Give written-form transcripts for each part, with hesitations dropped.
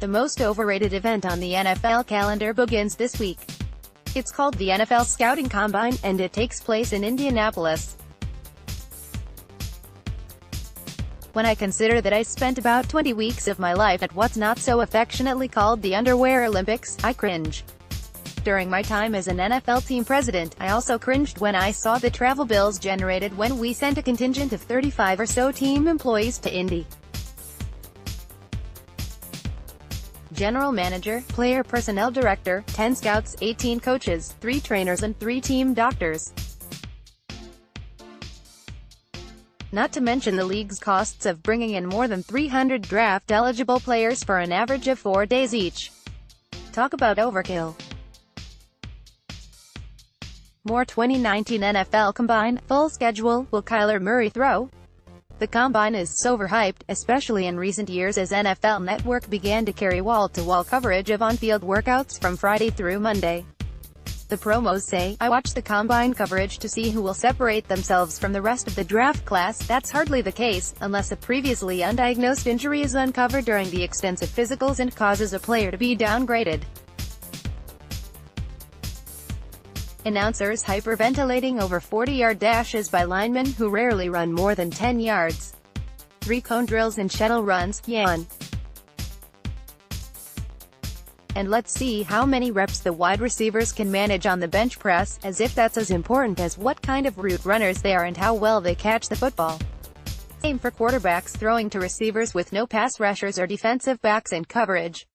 The most overrated event on the NFL calendar begins this week. It's called the NFL Scouting Combine, and it takes place in Indianapolis. When I consider that I spent about 20 weeks of my life at what's not so affectionately called the Underwear Olympics, I cringe. During my time as an NFL team president, I also cringed when I saw the travel bills generated when we sent a contingent of 35 or so team employees to Indy. General manager, player personnel director, 10 scouts, 18 coaches, 3 trainers and 3 team doctors. Not to mention the league's costs of bringing in more than 300 draft-eligible players for an average of 4 days each. Talk about overkill. More 2019 NFL Combine, full schedule, will Kyler Murray throw? The Combine is so overhyped, especially in recent years as NFL Network began to carry wall-to-wall coverage of on-field workouts from Friday through Monday. The promos say, "I watch the Combine coverage to see who will separate themselves from the rest of the draft class." That's hardly the case, unless a previously undiagnosed injury is uncovered during the extensive physicals and causes a player to be downgraded. Announcers hyperventilating over 40-yard dashes by linemen who rarely run more than 10 yards. 3 cone drills and shuttle runs, yawn. And let's see how many reps the wide receivers can manage on the bench press, as if that's as important as what kind of route runners they are and how well they catch the football. Same for quarterbacks throwing to receivers with no pass rushers or defensive backs in coverage.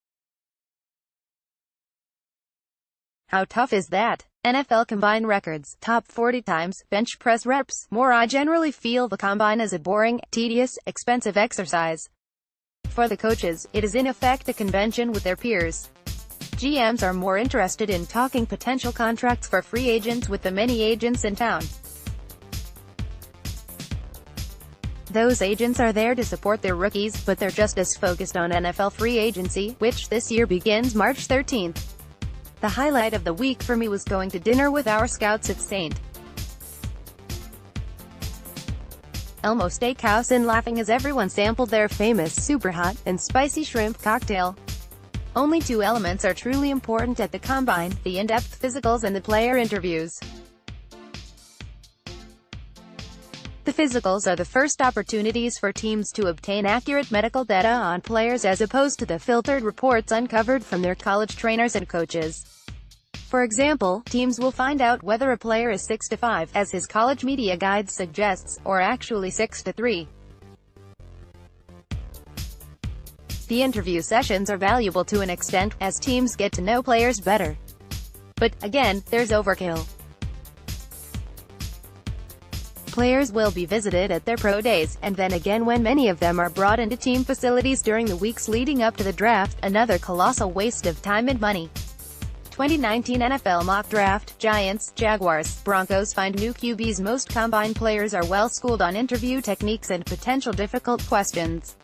How tough is that? NFL Combine records, top 40 times, bench press reps, more. I generally feel the Combine is a boring, tedious, expensive exercise. For the coaches, it is in effect a convention with their peers. GMs are more interested in talking potential contracts for free agents with the many agents in town. Those agents are there to support their rookies, but they're just as focused on NFL free agency, which this year begins March 13th. The highlight of the week for me was going to dinner with our scouts at St. Elmo Steakhouse and laughing as everyone sampled their famous super hot and spicy shrimp cocktail. Only 2 elements are truly important at the Combine: the in-depth physicals and the player interviews. The physicals are the first opportunities for teams to obtain accurate medical data on players as opposed to the filtered reports uncovered from their college trainers and coaches. For example, teams will find out whether a player is 6'5", as his college media guide suggests, or actually 6'3". The interview sessions are valuable to an extent, as teams get to know players better. But, again, there's overkill. Players will be visited at their pro days, and then again when many of them are brought into team facilities during the weeks leading up to the draft, another colossal waste of time and money. 2019 NFL Mock Draft, Giants, Jaguars, Broncos find new QBs. Most Combine players are well schooled on interview techniques and potential difficult questions.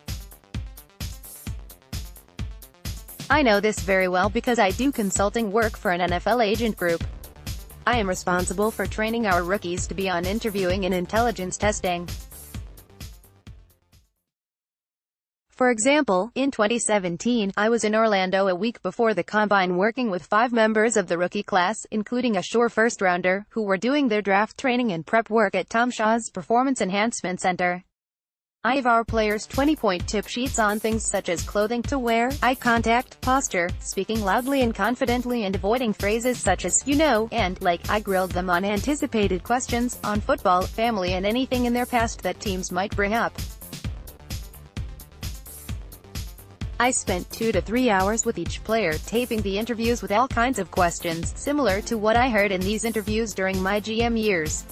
I know this very well because I do consulting work for an NFL agent group. I am responsible for training our rookies to be on interviewing and intelligence testing. For example, in 2017, I was in Orlando a week before the Combine working with 5 members of the rookie class, including a sure first-rounder, who were doing their draft training and prep work at Tom Shaw's Performance Enhancement Center. I have our players' 20-point tip sheets on things such as clothing to wear, eye contact, posture, speaking loudly and confidently and avoiding phrases such as, you know, and, like. I grilled them on anticipated questions, on football, family and anything in their past that teams might bring up. I spent 2 to 3 hours with each player, taping the interviews with all kinds of questions, similar to what I heard in these interviews during my GM years.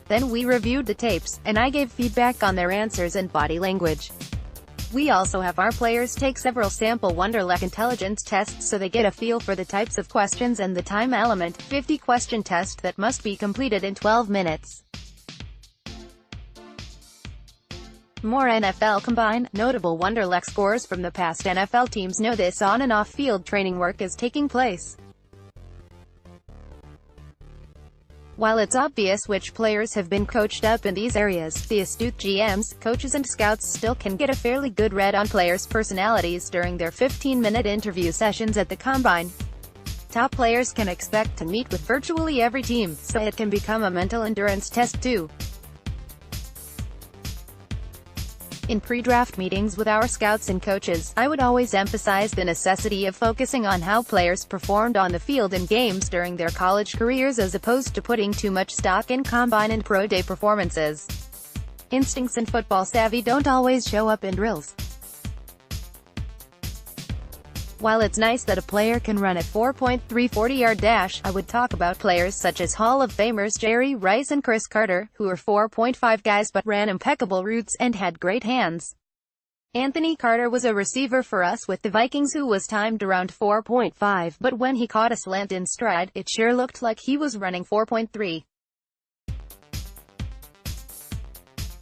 Then we reviewed the tapes, and I gave feedback on their answers and body language. We also have our players take several sample Wonderlic intelligence tests so they get a feel for the types of questions and the time element, 50-question test that must be completed in 12 minutes. More NFL Combine, notable Wonderlic scores from the past NFL teams know this on and off-field training work is taking place. While it's obvious which players have been coached up in these areas, the astute GMs, coaches and scouts still can get a fairly good read on players' personalities during their 15-minute interview sessions at the Combine. Top players can expect to meet with virtually every team, so it can become a mental endurance test too. In pre-draft meetings with our scouts and coaches, I would always emphasize the necessity of focusing on how players performed on the field in games during their college careers as opposed to putting too much stock in combine and pro day performances. Instincts and football savvy don't always show up in drills. While it's nice that a player can run a 4.3 40-yard dash, I would talk about players such as Hall of Famers Jerry Rice and Chris Carter, who were 4.5 guys but ran impeccable routes and had great hands. Anthony Carter was a receiver for us with the Vikings who was timed around 4.5, but when he caught a slant in stride, it sure looked like he was running 4.3.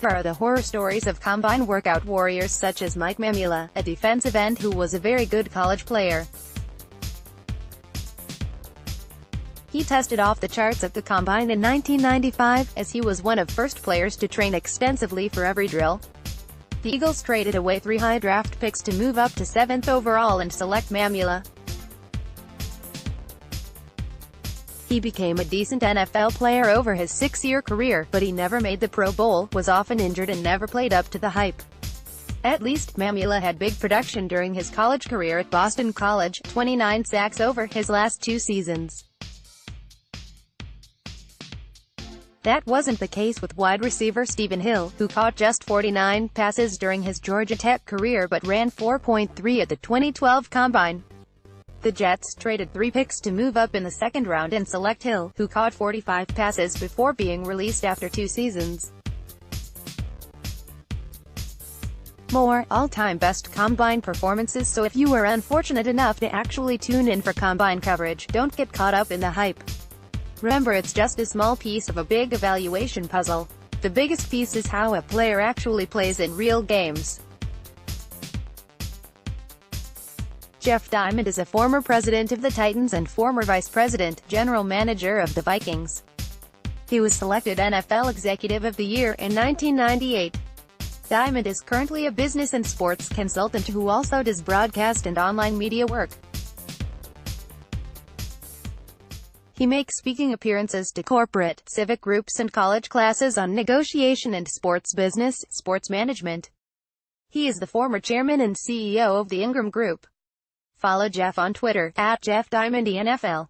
There are the horror stories of combine workout warriors such as Mike Mamula, a defensive end who was a very good college player. He tested off the charts at the Combine in 1995, as he was one of first players to train extensively for every drill. The Eagles traded away 3 high draft picks to move up to 7th overall and select Mamula. He became a decent NFL player over his 6-year career, but he never made the Pro Bowl, was often injured and never played up to the hype. At least, Mamula had big production during his college career at Boston College, 29 sacks over his last 2 seasons. That wasn't the case with wide receiver Stephen Hill, who caught just 49 passes during his Georgia Tech career but ran 4.3 at the 2012 Combine. The Jets traded 3 picks to move up in the 2nd round and select Hill, who caught 45 passes before being released after 2 seasons. More all-time best Combine performances. So if you were unfortunate enough to actually tune in for Combine coverage, don't get caught up in the hype. Remember, it's just a small piece of a big evaluation puzzle. The biggest piece is how a player actually plays in real games. Jeff Diamond is a former president of the Titans and former vice president, general manager of the Vikings. He was selected NFL Executive of the Year in 1998. Diamond is currently a business and sports consultant who also does broadcast and online media work. He makes speaking appearances to corporate, civic groups and college classes on negotiation and sports business, sports management. He is the former chairman and CEO of the Ingram Group. Follow Jeff on Twitter, @JeffDiamondNFL.